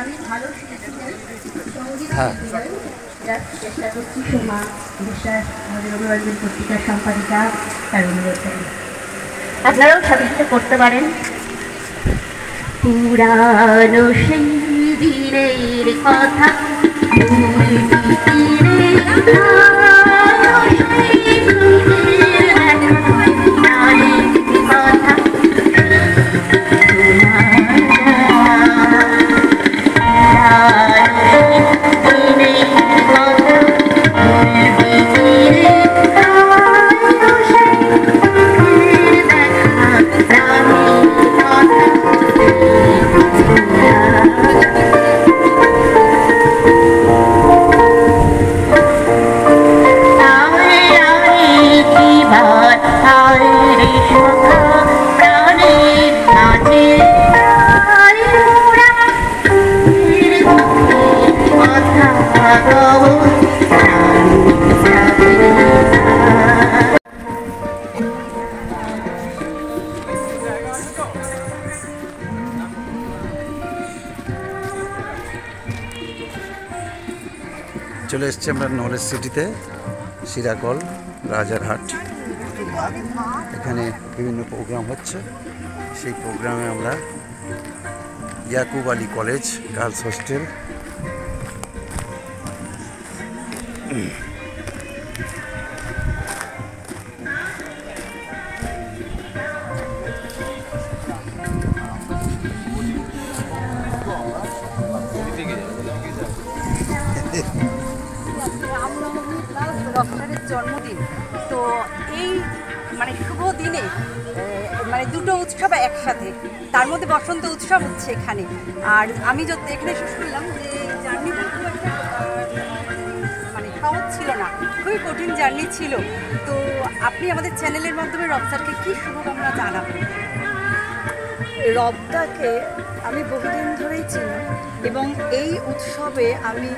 আমি ভালো হ্যাঁ চেষ্টা করছি সোমা বিশ্বাস আমাদের রবিবারের পত্রিকার সম্পাদিকা তার অনুরোধ করি আপনারাও সাথে সাথে করতে পারেন। পুরানো সেই দিনের কথা চলে এসেছি আমরা নলেজ সিটিতে, শিরাকল, রাজারহাট। এখানে বিভিন্ন প্রোগ্রাম হচ্ছে, সেই প্রোগ্রামে আমরা Yakub Ali college girls hostel রফসারের জন্মদিন, তো এই মানে শুভ দিনে মানে দুটো উৎসব একসাথে, তার মধ্যে বসন্ত উৎসব হচ্ছে এখানে। আর আমি যত এখানে শেষ করলাম যে জার্নিটা খুব একটা মানে সহজ ছিল না, খুবই কঠিন জার্নি ছিল। তো আপনি আমাদের চ্যানেলের মাধ্যমে রফসারকে কী শুভকামনা জানাবেন? রবদাকে আমি বহুদিন ধরেই চিনি এবং এই উৎসবে আমি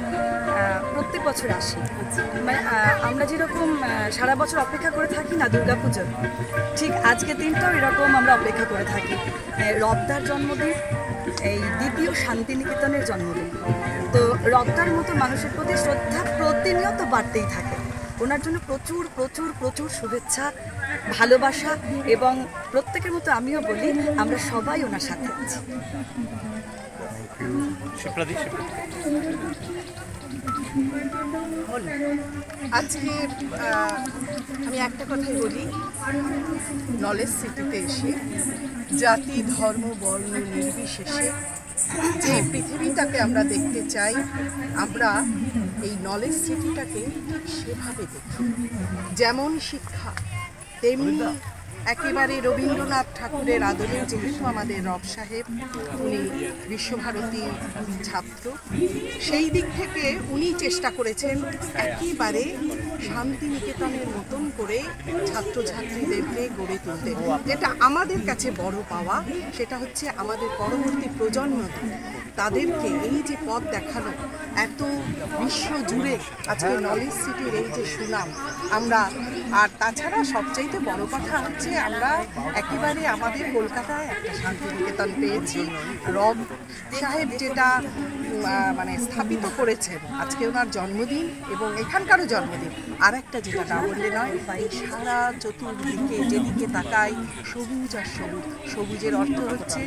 প্রত্যেক বছর আসি। মানে আমরা যেরকম সারা বছর অপেক্ষা করে থাকি না দুর্গাপুজোর, ঠিক আজকের দিনটাও এরকম আমরা অপেক্ষা করে থাকি। রবদার জন্মদিন এই দ্বিতীয় শান্তিনিকেতনের জন্মদিন, তো রবদার মতো মানুষের প্রতি শ্রদ্ধা প্রতিনিয়ত বাড়তেই থাকে। ওনার জন্য প্রচুর প্রচুর প্রচুর শুভেচ্ছা, ভালোবাসা, এবং প্রত্যেকের মতো আমিও বলি আমরা সবাই ওনার সাথে আছি। আজকে আমি একটা কথাই বলি, নলেজ সিটিতে এসে জাতি ধর্ম বর্ণ নির্বিশেষে যে পৃথিবীটাকে আমরা দেখতে চাই, আমরা এই নলেজ সিটিটাকে সেভাবে দেখি। যেমন শিক্ষা, তেমনি একেবারে রবীন্দ্রনাথ ঠাকুরের আদলে, যেহেতু আমাদের রব সাহেব উনি বিশ্বভারতী ছাত্র, সেই দিক থেকে উনি চেষ্টা করেছেন একেবারে শান্তিনিকেতনের মতন করে ছাত্রছাত্রীদেরকে গড়ে তুলতে। যেটা আমাদের কাছে বড় পাওয়া, সেটা হচ্ছে আমাদের পরবর্তী প্রজন্ম তাদেরকে এই যে পথ দেখানো, এত বিশ্ব জুড়ে আজকে নলেজ সিটির এই যে সুনাম আমরা। আর তাছাড়া সবচাইতে বড় কথা হচ্ছে আমরা একেবারে আমাদের কলকাতায় একটা শান্তিনিকেতন পেয়েছি। রব সাহেব যেটা মানে স্থাপিত করেছেন, আজকে ওনার জন্মদিন এবং এখানকারও জন্মদিন। আর একটা যেটা না বললে নয়, এই সারা চতুর্দিকে যেদিকে তাকাই সবুজ আর সবুজ। সবুজের অর্থ হচ্ছে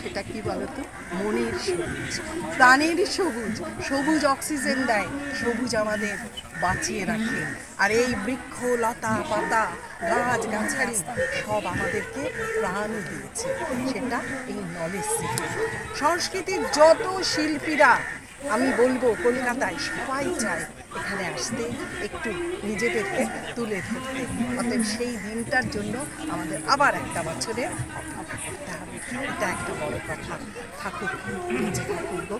সেটা কি বলতো, মনের সবুজ, প্রাণের সবুজ। সবুজ অক্সিজেন দেয়, সবুজ আমাদের বাঁচিয়ে রাখে। আর এই বৃক্ষ লতা পাতা গাছ গাছালি সব আমাদেরকে প্রাণ দিয়েছে, সেটা এই নলেজ সিটি। সংস্কৃতির যত শিল্পীরা আমি বলবো কলকাতায় সবাই চায় এখানে আসতে, একটু নিজেদেরকে তুলে ধরতে। অতএব সেই দিনটার জন্য আমাদের আবার একটা বছরের অপেক্ষা করতে হবে। এটা একটা বড় কথা। থাকুক, নিজে থাকুক।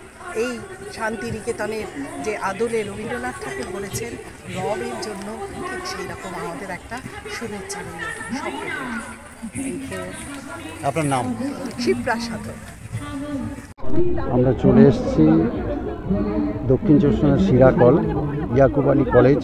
এই শান্তিনিকেতনের যে আদলে রবীন্দ্রনাথ ঠাকুর বলেছেন, রবের জন্য ঠিক সেই রকম আমাদের একটা শুভেচ্ছা রইল সকলকে। আপনার নাম? শিবপ্রসাদ। আমরা চলে এসেছি দক্ষিণ চব্বিশ পরগনার শিরাকল ইয়াকুব আলী কলেজ।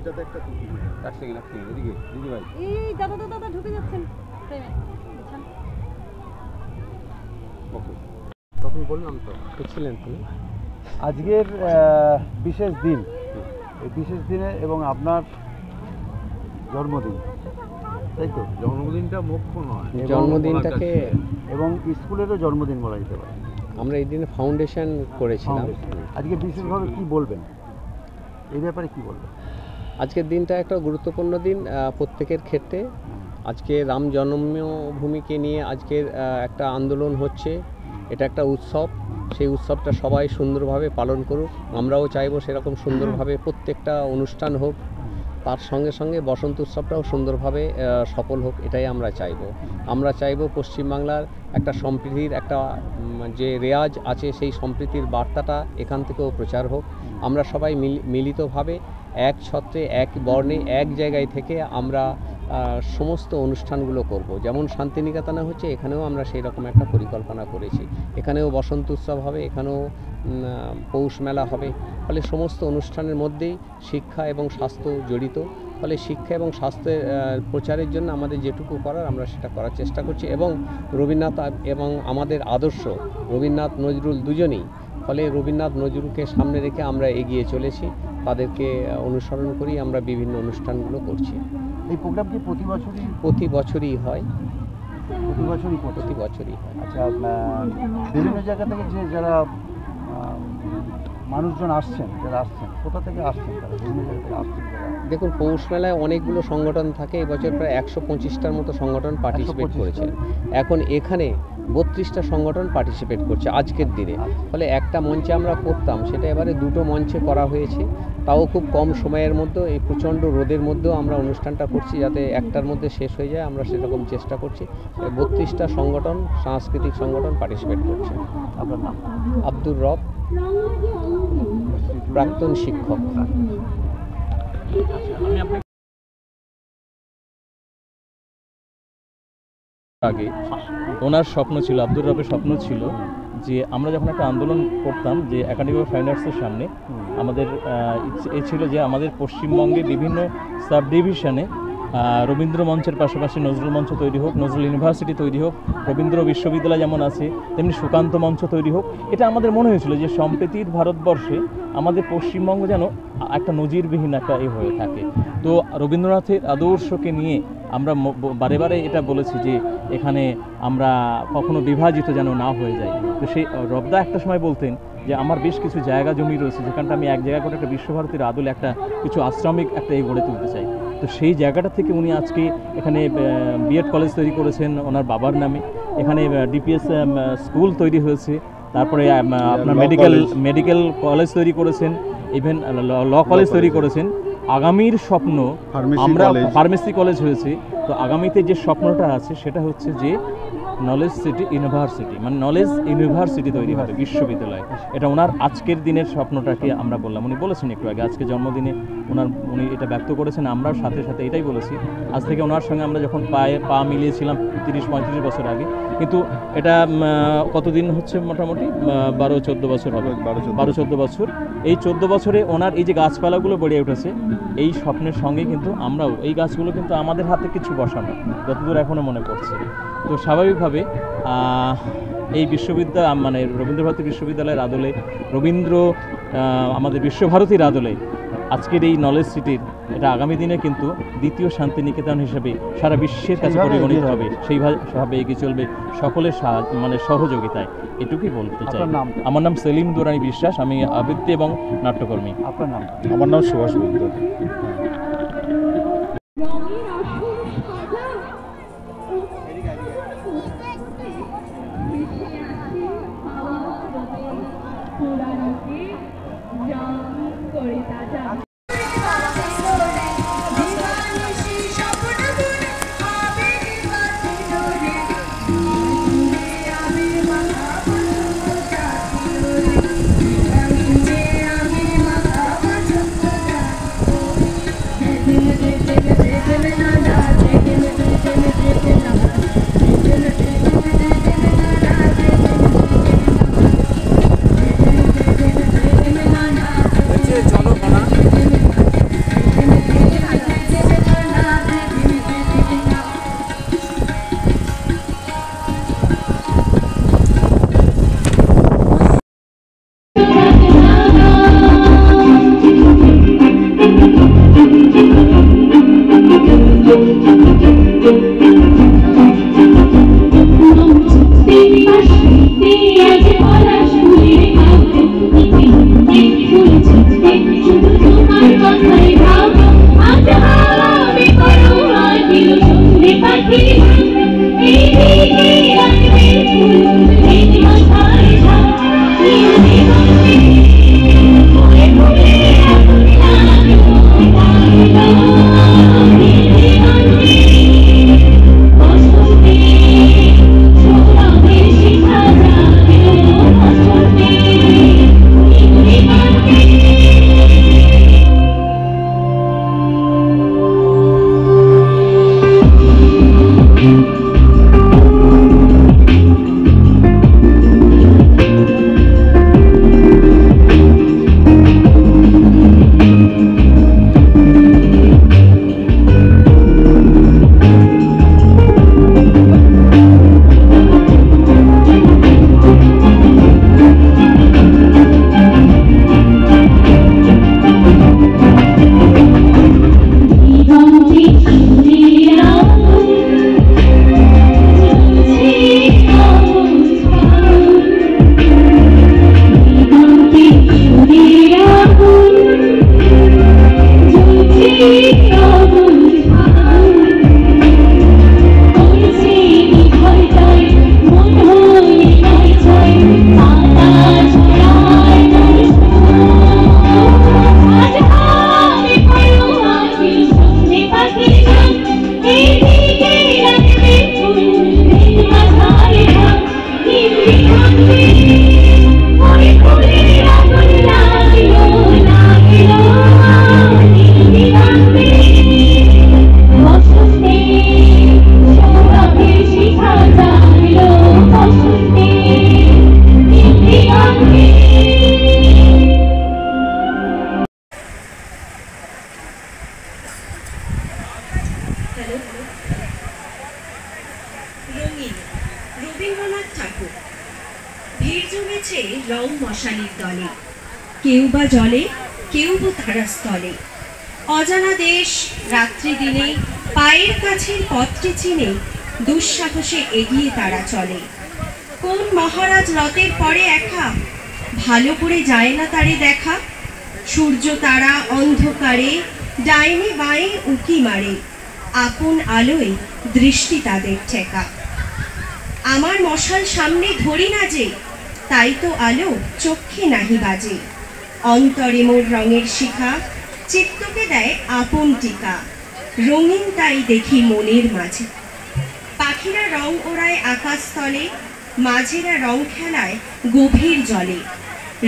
এই দাদা দাদা দাদা ঢুকে যাচ্ছেন প্রেমে বুঝছেন? তখন বললাম তো ছিলেন তুমি আজকের বিশেষ দিন, এই বিশেষ দিনে এবং আপনার জন্মদিন, তাই তো? জন্মদিনটা মুখ্য নয়, জন্মদিনটাকে এবং স্কুলেরও জন্মদিন বলা যেতে পারে। আমরা এই দিনে ফাউন্ডেশন করেছিলাম। আজকে বিশেষভাবে কি বলবেন এই ব্যাপারে, কি বলবেন? আজকের দিনটা একটা গুরুত্বপূর্ণ দিন প্রত্যেকের ক্ষেত্রে। আজকে রাম জন্মভূমিকে নিয়ে আজকের একটা আন্দোলন হচ্ছে, এটা একটা উৎসব। সেই উৎসবটা সবাই সুন্দরভাবে পালন করুক, আমরাও চাইবো সেরকম সুন্দরভাবে প্রত্যেকটা অনুষ্ঠান হোক। তার সঙ্গে সঙ্গে বসন্ত উৎসবটাও সুন্দরভাবে সফল হোক, এটাই আমরা চাইবো। আমরা চাইবো পশ্চিমবাংলার একটা সম্প্রীতির একটা যে রেওয়াজ আছে, সেই সম্প্রীতির বার্তাটা এখান থেকেও প্রচার হোক। আমরা সবাই মিলিতভাবে এক ছত্রে এক বর্ণে এক জায়গায় থেকে আমরা সমস্ত অনুষ্ঠানগুলো করব। যেমন শান্তিনিকেতনে হচ্ছে, এখানেও আমরা সেই রকম একটা পরিকল্পনা করেছি। এখানেও বসন্ত উৎসব হবে, এখানেও পৌষ মেলা হবে। ফলে সমস্ত অনুষ্ঠানের মধ্যেই শিক্ষা এবং স্বাস্থ্য জড়িত। ফলে শিক্ষা এবং স্বাস্থ্যের প্রচারের জন্য আমাদের যেটুকু করার আমরা সেটা করার চেষ্টা করছি। এবং রবীন্দ্রনাথ এবং আমাদের আদর্শ রবীন্দ্রনাথ নজরুল দুজনেই, ফলে রবীন্দ্রনাথ নজরুলকে সামনে রেখে আমরা এগিয়ে চলেছি। তাদেরকে অনুসরণ করি আমরা বিভিন্ন অনুষ্ঠানগুলো করছি। এই প্রোগ্রাম কি প্রতি বছরই হয়? প্রতি বছরই হয়। আচ্ছা, বিভিন্ন জায়গা থেকে যারা মানুষজন আসছেন, কোথা থেকে আসছেন তারা? বিভিন্ন জায়গা থেকে আসছেন যারা। দেখুন, পৌষ মেলায় অনেকগুলো সংগঠন থাকে। এবছর প্রায় 125টার মতো সংগঠন পার্টিসিপেট করেছে। এখন এখানে 32টা সংগঠন পার্টিসিপেট করছে আজকের দিনে। ফলে একটা মঞ্চে আমরা করতাম, সেটা এবারে দুটো মঞ্চে করা হয়েছে, তাও খুব কম সময়ের মধ্যে। এই প্রচণ্ড রোদের মধ্যেও আমরা অনুষ্ঠানটা করছি যাতে একটার মধ্যে শেষ হয়ে যায়, আমরা সেরকম চেষ্টা করছি। 32টা সংগঠন, সাংস্কৃতিক সংগঠন পার্টিসিপেট করছে। আপনার নাম? আব্দুর রব, প্রাক্তন শিক্ষক। আগে ওনার স্বপ্ন ছিল, আব্দুর রবের স্বপ্ন ছিল যে আমরা যখন একটা আন্দোলন করতাম যে একাডেমি অফ ফাইন আর্টসের সামনে, আমাদের এ ছিল যে আমাদের পশ্চিমবঙ্গে বিভিন্ন সাব ডিভিশনে রবীন্দ্র মঞ্চের পাশাপাশি নজরুল মঞ্চ তৈরি হোক, নজরুল ইউনিভার্সিটি তৈরি হোক, রবীন্দ্র বিশ্ববিদ্যালয় যেমন আছে তেমনি সুকান্ত মঞ্চ তৈরি হোক। এটা আমাদের মনে হয়েছিল যে সম্প্রীতির ভারতবর্ষে আমাদের পশ্চিমবঙ্গ যেন একটা নজিরবিহীন একটা হয়ে থাকে। তো রবীন্দ্রনাথের আদর্শকে নিয়ে আমরা বারে বারে এটা বলেছি যে এখানে আমরা কখনো বিভাজিত যেন না হয়ে যায়। তো সেই রবদা একটা সময় বলতেন যে আমার বেশ কিছু জায়গা জমি রয়েছে যেখানটা আমি এক জায়গা করে একটা বিশ্বভারতীর আদলে একটা কিছু আশ্রমিক একটা গড়ে তুলতে চাই। তো সেই জায়গাটা থেকে উনি আজকে এখানে বিএড কলেজ তৈরি করেছেন ওনার বাবার নামে। এখানে ডিপিএস স্কুল তৈরি হয়েছে, তারপরে আপনার মেডিকেল কলেজ তৈরি করেছেন, ইভেন ল কলেজ তৈরি করেছেন। আগামীর স্বপ্ন আমরা ফার্মেসি কলেজ হয়েছে। তো আগামীতে যে স্বপ্নটা আছে সেটা হচ্ছে যে নলেজ সিটি ইউনিভার্সিটি, মানে নলেজ ইউনিভার্সিটি তৈরি হবে, বিশ্ববিদ্যালয়। এটা ওনার আজকের দিনের স্বপ্নটাকে আমরা বললাম। উনি বলেছেন একটু আগে আজকে জন্মদিনে উনি এটা ব্যক্ত করেছেন। আমরাও সাথে সাথে এটাই বলেছি। আজ থেকে ওনার সঙ্গে আমরা যখন পা মিলিয়েছিলাম 30-35 বছর আগে, কিন্তু এটা কতদিন হচ্ছে, মোটামুটি 12-14 বছর হবে, 12-14 বছর। এই 14 বছরে ওনার এই যে গাছপালাগুলো বেড়ে উঠেছে, এই স্বপ্নের সঙ্গে কিন্তু আমরাও এই গাছগুলো কিন্তু আমাদের হাতে কিছু বসানো, যতদূর এখনও মনে পড়ছে। তো স্বাভাবিকভাবে এই বিশ্ববিদ্যালয় মানে রবীন্দ্রভারতী বিশ্ববিদ্যালয়ের আদলে, আমাদের বিশ্বভারতীর আদলে আজকের এই নলেজ সিটির এটা আগামী দিনে কিন্তু দ্বিতীয় শান্তিনিকেতন হিসেবে সারা বিশ্বের কাছে পরিগণিত হবে। সেইভাবে এগিয়ে চলবে সকলের মানে সহযোগিতায়, এটুকুই বলতে চাই। আমার নাম সেলিম দুরানি বিশ্বাস, আমি আবৃত্তি এবং নাট্যকর্মী। আপনার নাম? আমার নাম সুভাষ বৈদ্য। রঙিন রবীন্দ্রনাথ ঠাকুর। ভিড় জমেছে রং মশালির দলে, কেউ বা জলে কেউ বা তারাস্থলে। অজানা দেশ রাত্রি দিনে পায়ের কাছের পথটি চিনে দুঃসাহসে এগিয়ে তারা চলে। কোন মহারাজ রথের পরে একা, ভালো করে যায় না তারে দেখা। সূর্য তারা অন্ধকারে ডাইনে বাঁয়ে উঁকি মারে, আপন আলোয় দৃষ্টি তাদের ঠেকা। আমার মশাল সামনে ধরি না যে, তাই তো আলো চক্ষে নাহি বাজে। অন্তরে মোর রঙের শিখা, চিত্তকে দেয় আপন টিকা। রঙিন তাই দেখি মনের মাঝে। পাখিরা রং ওড়ায় আকাশতলে, মাঝেরা রং খেলায় গভীর জলে।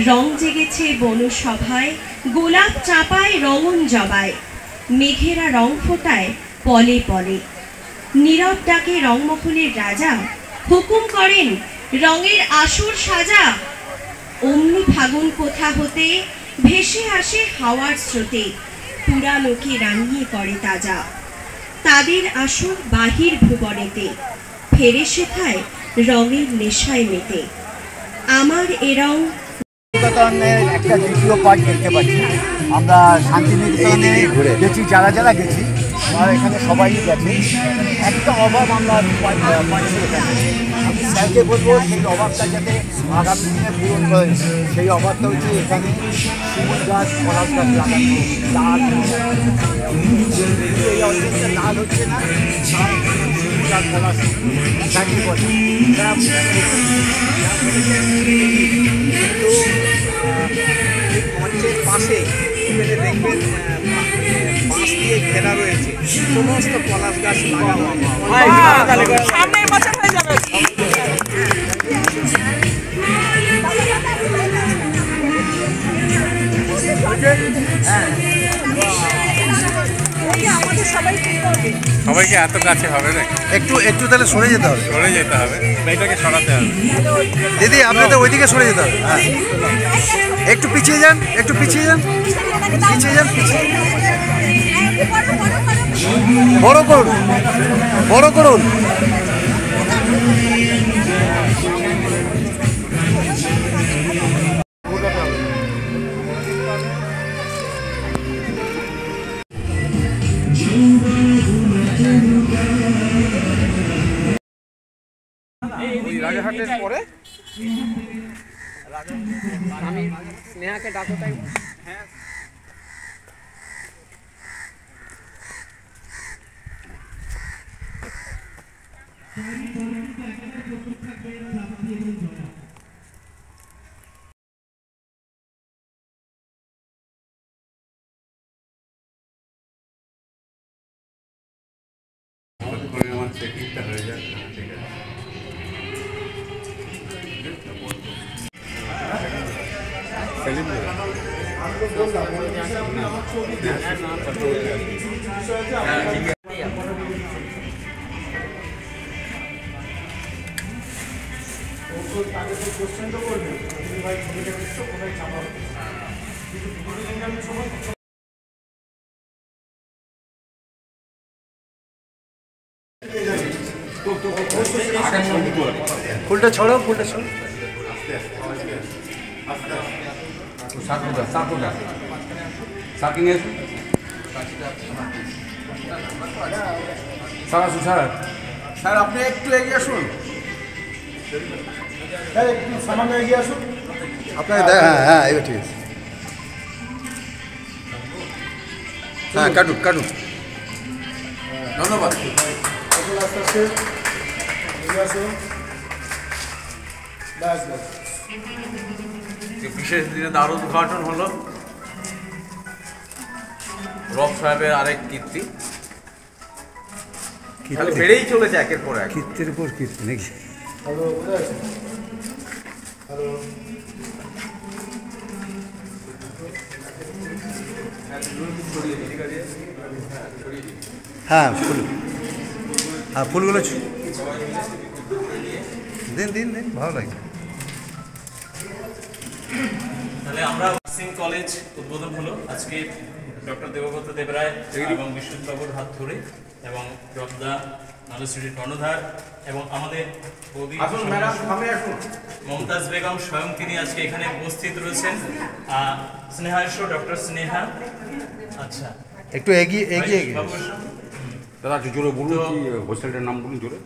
রং জেগেছে বনসভায়, গোলাপ চাপায় রঙন জবায়। মেঘেরা রং ফোটায় পলে পলে। নীরব ডাকে রংমহলের রাজা, হুকুম করেন রঙের আসর সাজা। অমনি ফাগুন কোথা হতে ভেসে আসে হাওয়ার স্রোতে, পুরালোকে রাঙিয়ে করে তাজা। তাদের আসর বাহির ভুবনেতে, ফেরে শেখায় রঙের নেশায় মেতে। আমার এ রং শান্তিনিকেতনের একটা দ্বিতীয় পার্ট দেখতে পাচ্ছি আমরা। শান্তিনিকেতনে গেছি, যারা যারা গেছি আর এখানে সবাই গেছে, একটা অভাব আমরা পাচ্ছি এখানে। আমি স্যারকে বলবো সেই অভাবটা যাতে আগামী দিনে পূরণ করে। সেই অভাবটা হচ্ছে এখানে শিমুল গাছ, পলাশ গাছ লাগানো, লাল এই অঞ্চলটা লাল হচ্ছে না, শিমুল গাছ পলাশ গাছই বলে। কিন্তু মঞ্চের পাশে এখানে দেখবেন বাঁশ দিয়ে ঘেরা রয়েছে, সমস্ত পলাশ গাছ লাগানো। সামনের বছর হয়ে যাবে। সবাইকে এত কাছে হবে না, একটু তাহলে সরে যেতে হবে, সরে যেতে হবে, এটাকে সরাতে হবে। দিদি আপনাদের ওইদিকে সরে যেতে হবে। হ্যাঁ, একটু পিছিয়ে যান, একটু পিছিয়ে যান, পিছিয়ে যান, পিছিয়ে। বড় করুন, বড় করুন। রাজাহাটের পরে আমি স্নেহাকে ডাকো তাই। আমার চেকিংটা হয়ে যায়। ঠিক আছে, সেলিম ফুলটা ছড়াও, ফুলটা ছড়াও। স্যার আপনি একটু এগিয়ে আসুন, স্যার একটু সামান্য এগিয়ে আসুন। আপনাকে হ্যাঁ হ্যাঁ, এবার ঠিক আছে। হ্যাঁ কাটুন কাটুন ধন্যবাদ। বিশেষ দিনে দ্বার উদ্ঘাটন হলো রব সাহেবের আরেক কীর্তি, বেড়েই চলেছে একের পর এক। কীর্তির উপর কীর্তি নাকি? হ্যাঁ ফুল, হ্যাঁ ফুলগুলো দিন দিন দিন, ভালো লাগে। তাহলে আমরা নার্সিং কলেজ উদ্বোধন হলো আজকে ডক্টর দেবব্রত দেবরায় এবং বিশ্বজিৎবাবুর হাত ধরে, এবং রবদা নলেজ সিটির কর্ণধার এবং আমাদের মমতাজ বেগম স্বয়ং তিনি আজকে এখানে উপস্থিত রয়েছেন। স্নেহাংশ ডক্টর স্নেহা, আচ্ছা একটু এগিয়ে এগিয়ে দাদা একটু জোরে বলুন, কি হোস্টেলটার নাম বলুন জোরে।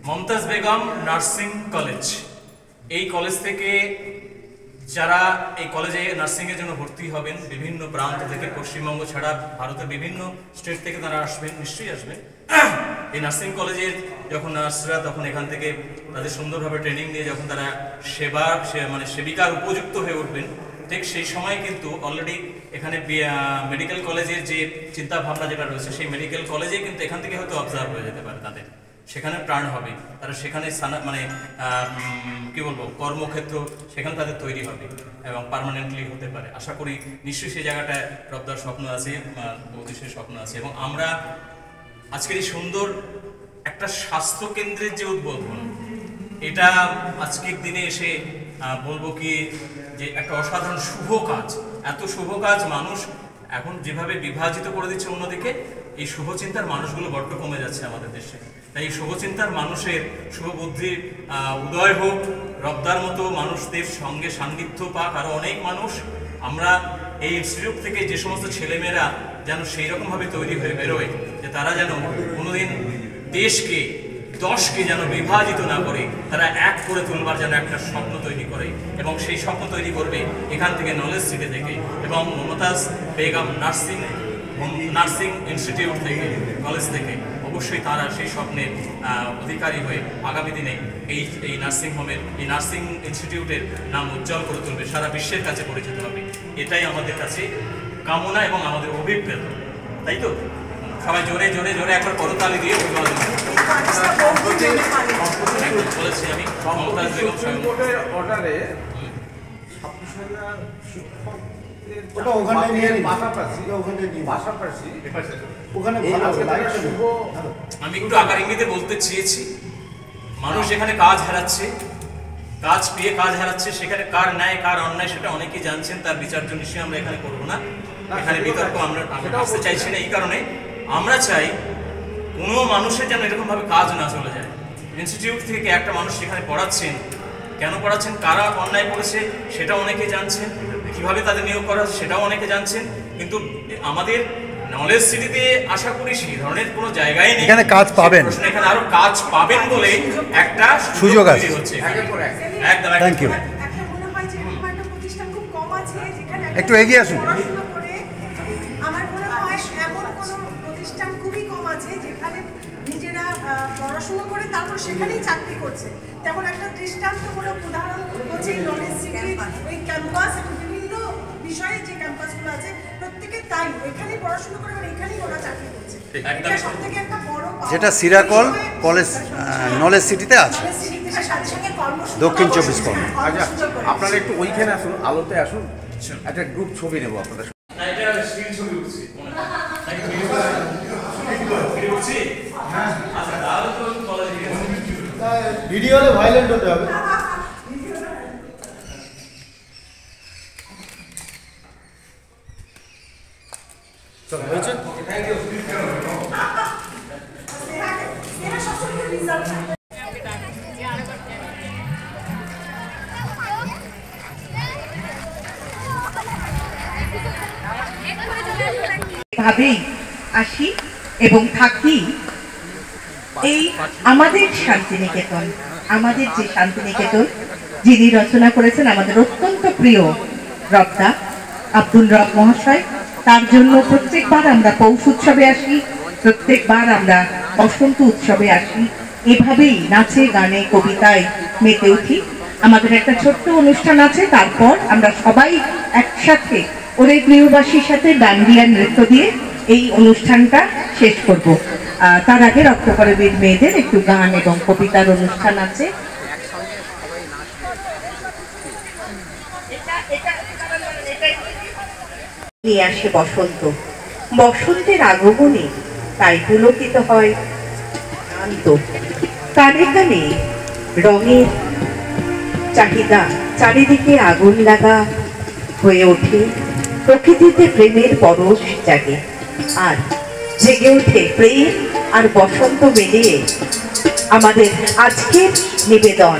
Mumtaz Begum nursing college. এই কলেজ থেকে যারা এই কলেজে নার্সিংয়ের জন্য ভর্তি হবেন বিভিন্ন প্রান্ত থেকে, পশ্চিমবঙ্গ ছাড়া ভারতের বিভিন্ন স্টেট থেকে তারা আসবেন, নিশ্চয়ই আসবেন। এই নার্সিং কলেজের যখন নার্সরা তখন এখান থেকে তাদের সুন্দরভাবে ট্রেনিং নিয়ে যখন তারা সেবিকার উপযুক্ত হয়ে উঠবেন, ঠিক সেই সময় কিন্তু অলরেডি এখানে মেডিকেল কলেজের যে চিন্তা ভাবনা যেটা রয়েছে, সেই মেডিকেল কলেজে কিন্তু এখান থেকে হয়তো অবজার্ভ হয়ে যেতে পারে তাদের, সেখানে প্রাণ হবে, তারা সেখানে কি বলবো কর্মক্ষেত্র সেখানে তাদের তৈরি হবে এবং পার্মানেন্টলি হতে পারে। আশা করি নিশ্চয়ই সেই জায়গাটায় রবদার স্বপ্ন আছে, বৌদিশের স্বপ্ন আছে। এবং আমরা আজকের এই সুন্দর একটা স্বাস্থ্য কেন্দ্রের যে উদ্বোধন, এটা আজকের দিনে এসে বলবো কি যে একটা অসাধারণ শুভ কাজ। এত শুভ কাজ মানুষ এখন যেভাবে বিভাজিত করে দিচ্ছে অন্যদিকে, এই শুভচিন্তার মানুষগুলো বড্ড কমে যাচ্ছে আমাদের দেশে। তাই এই শুভচিন্তার মানুষের শুভ বুদ্ধির উদয় হোক, রবদার মতো মানুষদের সঙ্গে সান্নিধ্য পাক আরও অনেক মানুষ। আমরা এই ইনস্টিটিউট থেকে যে সমস্ত ছেলেমেয়েরা যেন সেই রকমভাবে তৈরি হয়ে বেরোয় যে তারা যেন কোনোদিন দেশকে দশকে যেন বিভাজিত না করে, তারা এক করে তুলবার যেন একটা স্বপ্ন তৈরি করে, এবং সেই স্বপ্ন তৈরি করবে এখান থেকে নলেজ সিটি থেকে এবং মমতাজ বেগম নার্সিং ইনস্টিটিউট থেকে, কলেজ থেকে। অবশ্যই তারা সেই স্বপ্নের অধিকারী হয়ে আগামী দিনে এই নার্সিং হোমের, এই নার্সিং ইনস্টিটিউটের নাম উজ্জ্বল করে তুলবে, সারা বিশ্বের কাছে পরিচিত হবে। এটাই আমাদের কাছে কামনা এবং আমাদের অভিপ্রেত, তাই তো? সবাই জোরে জোরে জোরে একবার করতালি দিয়ে বলেছি আমি মমতাজ বেগম অর্ডারে আমি একটু আকার ইঙ্গিতে বলতে চেয়েছি, মানুষ যেখানে কাজ হারাচ্ছে, কাজ পেয়ে কাজ হারাচ্ছে, সেখানে কার ন্যায় কার অন্যায় সেটা অনেকেই জানছেন, তার বিচার্য নিশ্চয়ই আমরা এখানে করবো না, এখানে বিতর্ক আমরা আসতে চাইছি না। এই কারণে আমরা চাই কোনো মানুষের যেন এরকমভাবে কাজ না চলে যায়। ইনস্টিটিউট থেকে একটা মানুষ সেখানে পড়াচ্ছেন, কেন পড়াচ্ছেন, কারা অন্যায় করেছে সেটা অনেকে জানছেন, কিভাবে তাদের নিয়োগ করা সেটাও অনেকে জানছেন, কিন্তু আমাদের নলেজ সিটিতে আশা করি সেই ধরনের কোনো জায়গায় নেই। এখানে কাজ পাবেন, এখানে আরো কাজ পাবেন বলে একটা সুযোগ আছে। একদম থ্যাংক ইউ। একটু এগিয়ে আসুন। পড়াশোনা করে তারপর সেখানেই চাকরি করছে, তেমন একটা দৃষ্টান্তমূলক উদাহরণ হচ্ছে নলেজ সিটির ওই ক্যাম্পাস এবং বিভিন্ন বিষয়ে যে ক্যাম্পাসগুলো আছে প্রত্যেকে তাই এখানেই পড়াশোনা করে এবং এখানেই ওরা চাকরি করছে। এটা সবথেকে একটা বড়, যেটা সিরাকল কলেজ নলেজ সিটিতে আছে, দক্ষিণ 24 পরগনা। আচ্ছা, আপনারা একটু ওইখানে আসুন, আলোতে আসুন, একটা গ্রুপ ছবি নেবো আপনাদের। ভিডিও হলে ভাইলেন্ট হতে হবে। ভাবেই আসি এবং থাকি এই আমাদের শান্তিনিকেতন, আমাদের যে শান্তিনিকেতন যিনি রচনা করেছেন আমাদের অত্যন্ত প্রিয় রবদা আব্দুল রব মহাশয়, তার জন্য প্রত্যেকবার আমরা পৌষ উৎসবে আসি, প্রত্যেকবার আমরা বসন্ত উৎসবে আসি, এভাবেই নাচে গানে কবিতায় মেতে উঠি। আমাদের একটা ছোট্ট অনুষ্ঠান আছে, তারপর আমরা সবাই একসাথে ওরে গৃহবাসীর সাথে ডান্ডিয়া নৃত্য দিয়ে এই অনুষ্ঠানটা শেষ করব। তার আগে রক্তকরবীর মেয়েদের একটু গান এবং কবিতার অনুষ্ঠান আছে। নিয়ে আসে বসন্ত, বসন্তের আগমনে তাই পুলকিত হয় শান্ত, কানে কানে রঙের চাহিদা, চারিদিকে আগুন লাগা হয়ে ওঠে, প্রকৃতিতে প্রেমের পরশ জাগে, আর জেগে ওঠে প্রেম আর বসন্ত মিলিয়ে আমাদের আজকের নিবেদন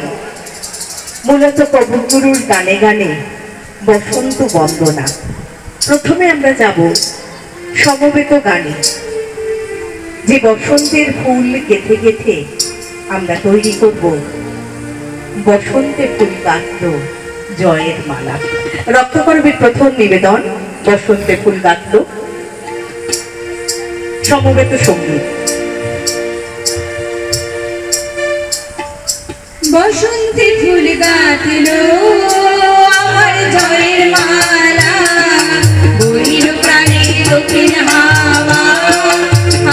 মূলত কবিগুরুর গানে গানে বসন্ত বন্দনা। প্রথমে আমরা যাব সমবেত গানে, যে বসন্তের ফুল গেথে গেথে আমরা তৈরি করব বসন্তে ফুল গাঁথল জয়ের মালা। রক্তকরবীর প্রথম নিবেদন বসন্তে ফুল গাঁথল, সমবেত সঙ্গীত। বসন্তে ফুল গাঁথল আমার জয়ের মালা, বইল প্রাণে দক্ষিণ হাওয়া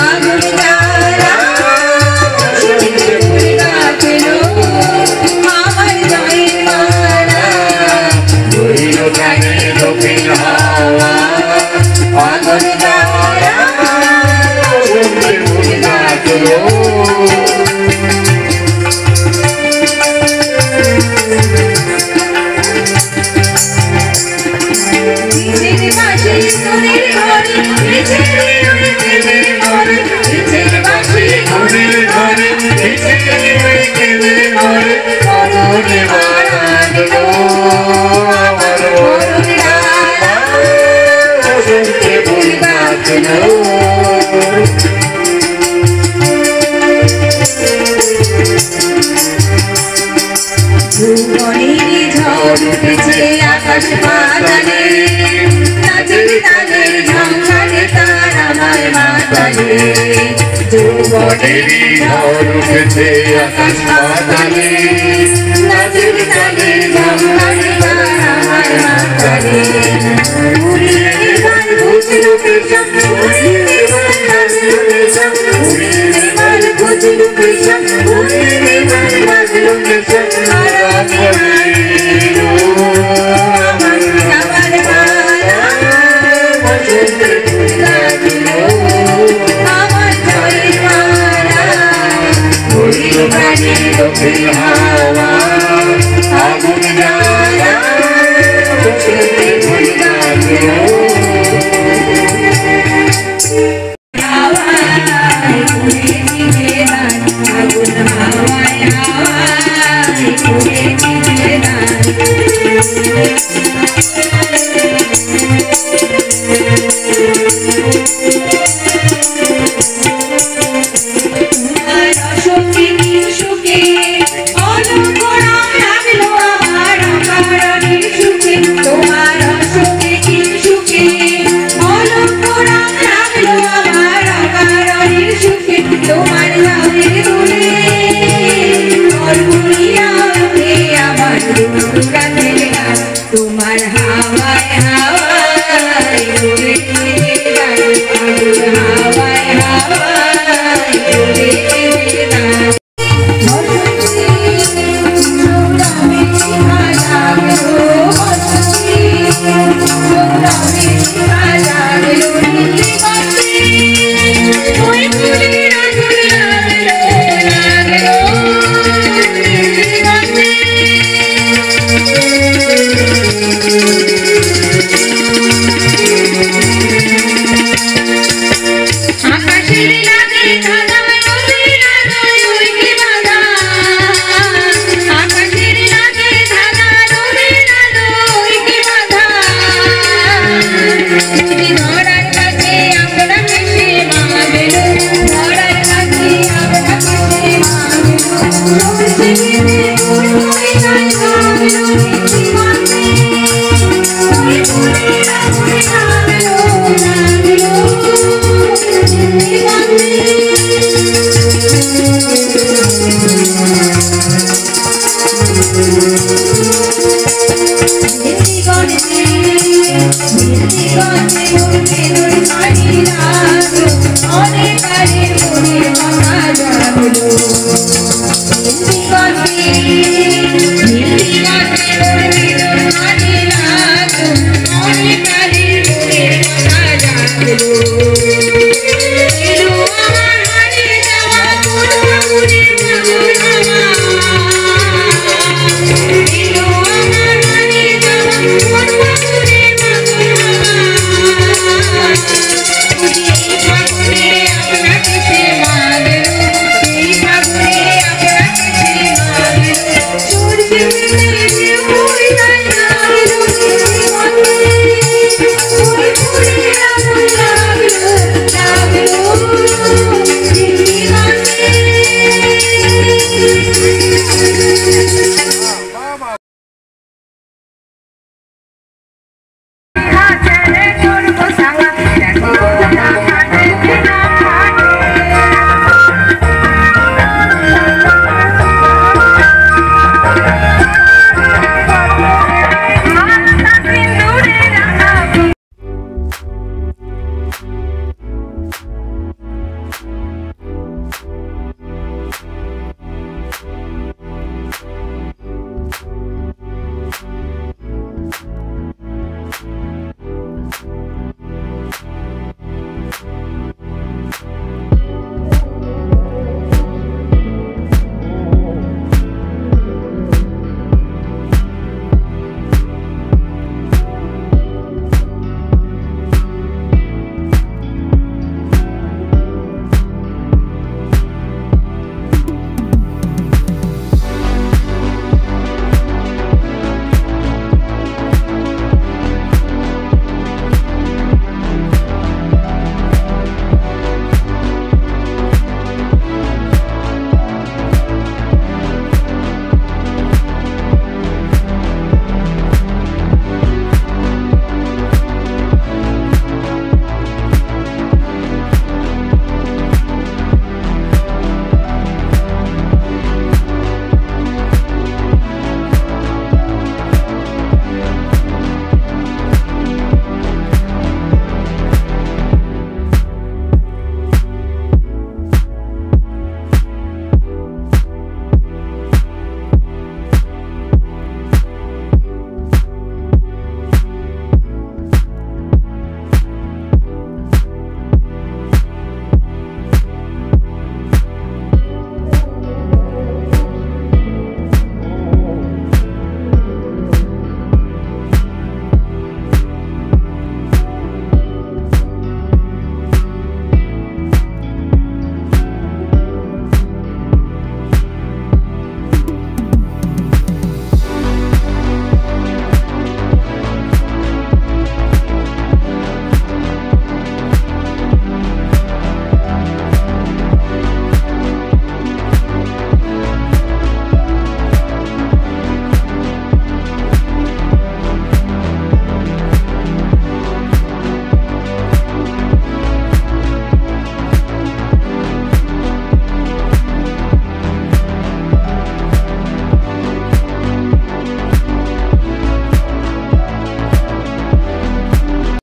আগুন জ্বালা। বসন্তে ফুল গাঁথল আমার জয়ের মালা, বইল প্রাণে দক্ষিণ হাওয়া আগুন জ্বালা। বসন্তে ফুল গাঁথল আকাশ পাতালে নাচের তালে ঝংকারে তার আমার মাতালে। যৌবনেরই ঝড় উঠেছে আকাশ পাতালে নাচের তালে ঝংকারে তার আমার মাতালে। উড়িয়ে এবার বুঝলো কৃষক, উড়িয়ে এবার নাচলো কৃষক, উড়িয়ে এবার বুঝলো কৃষক, উড়িয়ে এবার নাচলো কৃষক। আর দক্ষিণ হাওয়া আগুন জ্বালা। বসন্তে ফুল গাঁথল হাওয়ায় উড়েছি যে গান, আগুন হাওয়ায় হাওয়ায় উড়েছি যে গান। তোমার হাওয়ায় হাওয়ায় উড়েছে গান, আগুন হাওয়ায় হাওয়ায় উড়েছে গান। বসন্তে সংগ্রামে শিখা জাগলো, বসন্তে সংগ্রামে শিখা জাগলো। নীলি বাসে ওই ফুলের আগুন লাগলো লাগলো, নীলি বাসে আকাশের অনেক